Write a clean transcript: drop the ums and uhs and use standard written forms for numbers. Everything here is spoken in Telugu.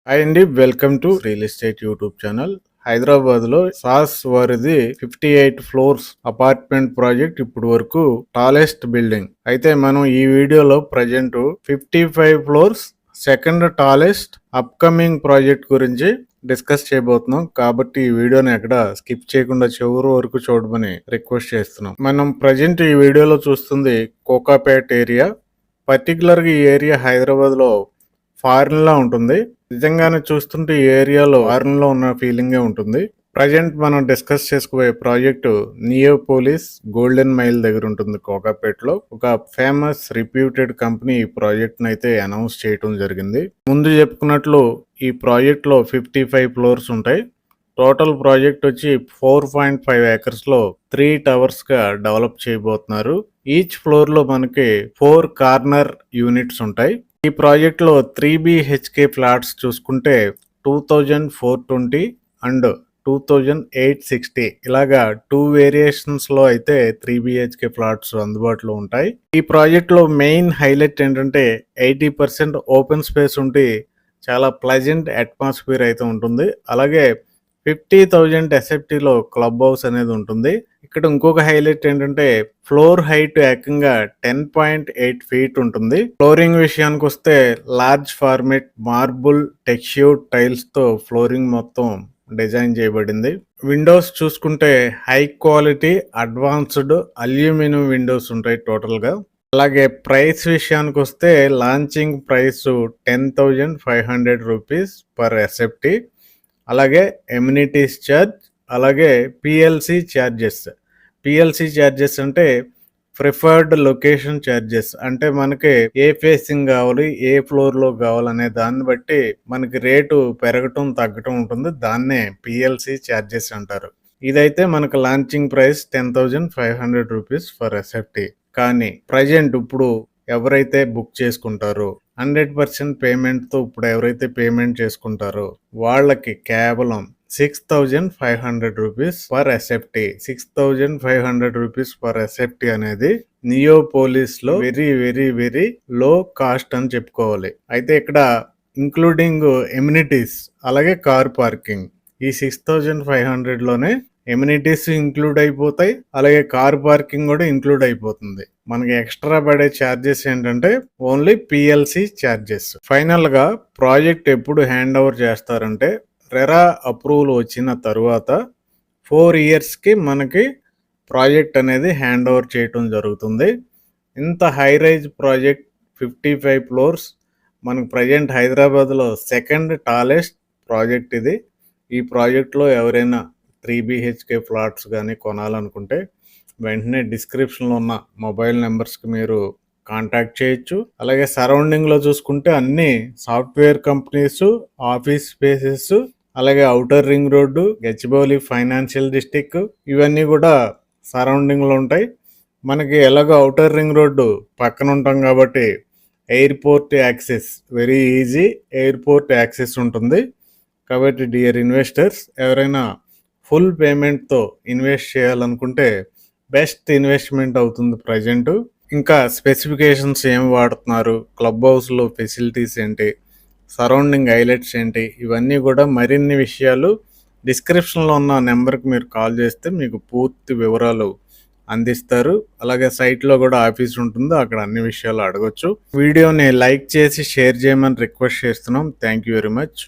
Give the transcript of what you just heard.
హాయ్ అండి, welcome to real estate YouTube channel. Hyderabad లో సాస్ వారిది 58 ఫ్లోర్స్ అపార్ట్మెంట్ ప్రాజెక్ట్ ఇప్పుడు వరకు టాలెస్ట్ బిల్డింగ్. అయితే మనం ఈ వీడియోలో present 55 floors second tallest upcoming project గురించి డిస్కస్ చేయబోతున్నాం. కాబట్టి ఈ వీడియోని ఎక్కడ స్కిప్ చేయకుండా చివరి వరకు చూడమని రిక్వెస్ట్ చేస్తున్నాం. మనం ప్రజెంట్ ఈ వీడియోలో చూస్తుంది కోకాపేట్ ఏరియా. పర్టికులర్ గా ఈ ఏరియా హైదరాబాద్ లో ఫారిన్ లా ఉంటుంది. నిజంగానే చూస్తుంటే ఈ ఏరియాలో ఫారిన్ లో ఉన్న ఫీలింగే ఉంటుంది. ప్రజెంట్ మనం డిస్కస్ చేసుకోబోయే ప్రాజెక్టు నియోపోలిస్ గోల్డెన్ మైల్ దగ్గర ఉంటుంది కోకాపేటలో. ఒక ఫేమస్ రిప్యూటెడ్ కంపెనీ ఈ ప్రాజెక్ట్ ని అయితే అనౌన్స్ చేయడం జరిగింది. ముందు చెప్పుకున్నట్లు ఈ ప్రాజెక్ట్ లో 55 ఫ్లోర్స్ ఉంటాయి. టోటల్ ప్రాజెక్ట్ వచ్చి 4.5 acres లో 3 టవర్స్ గా డెవలప్ చేయబోతున్నారు. ఈచ్ ఫ్లోర్ లో మనకి 4 కార్నర్ యూనిట్స్ ఉంటాయి. ఈ ప్రాజెక్ట్ లో 3 BHK ఫ్లాట్స్ చూసుకుంటే 2420 అండ్ 2860 ఇలాగా 2 వేరియేషన్స్ లో అయితే 3 BHK ఫ్లాట్స్ అందుబాటులో ఉంటాయి. ఈ ప్రాజెక్ట్ లో మెయిన్ హైలైట్ ఏంటంటే 80% ఓపెన్ స్పేస్ ఉండి చాలా ప్లెజెంట్ అట్మాస్ఫియర్ అయితే ఉంటుంది. అలాగే 50,000 ఎస్ఎఫ్టీలో క్లబ్ హౌస్ అనేది ఉంటుంది. ఇక్కడ ఇంకొక హైలైట్ ఏంటంటే ఫ్లోర్ హైట్ ఏకంగా 10.8 feet ఉంటుంది. ఫ్లోరింగ్ విషయానికి వస్తే large format marble textured tiles తో ఫ్లోరింగ్ మొత్తం డిజైన్ చేయబడింది. విండోస్ చూసుకుంటే high quality advanced aluminium Windows ఉంటాయి టోటల్ గా. అలాగే ప్రైస్ విషయానికి వస్తే launching price 10,500 rupees per SFT. అలాగే ఎమ్యూనిటీస్ ఛార్జ్, అలాగే పిఎల్సి ఛార్జెస్ అంటే ప్రిఫర్డ్ లొకేషన్ ఛార్జెస్. అంటే మనకి ఏ ఫేసింగ్ కావాలి, ఏ ఫ్లోర్ లో కావాలనే దాన్ని బట్టి మనకి రేటు పెరగటం తగ్గటం ఉంటుంది. దాన్నే పిఎల్సి ఛార్జెస్ అంటారు. ఇదైతే మనకు launching price 10,500 rupees for SFT. కానీ ప్రజెంట్ ఇప్పుడు ఎవరైతే బుక్ చేసుకుంటారో 100% పేమెంట్ తో ఇప్పుడు ఎవరైతే పేమెంట్ చేసుకుంటారో వాళ్ళకి కేవలం 6,500 rupees per SFT. 6,500 rupees per SFT అనేది నియోపోలిస్ లో very very very low cost అని చెప్పుకోవాలి. అయితే ఇక్కడ ఇంక్లూడింగ్ ఎమ్యూనిటీస్ అలాగే కార్ పార్కింగ్ ఈ 6,500 లోనే ఎమ్యూనిటీస్ ఇంక్లూడ్ అయిపోతాయి, అలాగే కార్ పార్కింగ్ కూడా ఇంక్లూడ్ అయిపోతుంది. మనకి ఎక్స్ట్రా పడే ఛార్జెస్ ఏంటంటే ఓన్లీ పిఎల్సి ఛార్జెస్. ఫైనల్ గా ప్రాజెక్ట్ ఎప్పుడు హ్యాండ్ ఓవర్ చేస్తారంటే రెరా అప్రూవల్ వచ్చిన తరువాత 4 years కి మనకి ప్రాజెక్ట్ అనేది హ్యాండ్ ఓవర్ చేయటం జరుగుతుంది. ఇంత హై రైజ్ ప్రాజెక్ట్ 55 ఫ్లోర్స్ మనకు ప్రజెంట్ హైదరాబాద్లో సెకండ్ టాలెస్ట్ ప్రాజెక్ట్ ఇది. ఈ ప్రాజెక్ట్లో ఎవరైనా 3 BHK ఫ్లాట్స్ కానీ కొనాలనుకుంటే వెంటనే డిస్క్రిప్షన్లో ఉన్న మొబైల్ నెంబర్స్కి మీరు కాంటాక్ట్ చేయొచ్చు. అలాగే సరౌండింగ్లో చూసుకుంటే అన్ని సాఫ్ట్వేర్ కంపెనీస్, ఆఫీస్ స్పేసెస్, అలాగే outer ring road, Gachibowli financial district ఇవన్నీ కూడా సరౌండింగ్లో ఉంటాయి. మనకి ఎలాగో ఔటర్ రింగ్ రోడ్డు పక్కన ఉంటాం కాబట్టి airport access very easy, airport access ఉంటుంది. కాబట్టి డియర్ ఇన్వెస్టర్స్, ఎవరైనా ఫుల్ పేమెంట్తో ఇన్వెస్ట్ చేయాలనుకుంటే బెస్ట్ ఇన్వెస్ట్మెంట్ అవుతుంది ప్రజెంట్. ఇంకా స్పెసిఫికేషన్స్ ఏం వాడుతున్నారు, క్లబ్ హౌస్లో ఫెసిలిటీస్ ఏంటి, సరౌండింగ్ హైలైట్స్ ఏంటి, ఇవన్నీ కూడా మరిన్ని విషయాలు డిస్క్రిప్షన్లో ఉన్న నెంబర్కి మీరు కాల్ చేస్తే మీకు పూర్తి వివరాలు అందిస్తారు. అలాగే సైట్లో కూడా ఆఫీస్ ఉంటుంది, అక్కడ అన్ని విషయాలు అడగొచ్చు. వీడియోని లైక్ చేసి షేర్ చేయమని రిక్వెస్ట్ చేస్తున్నాం. Thank you very much.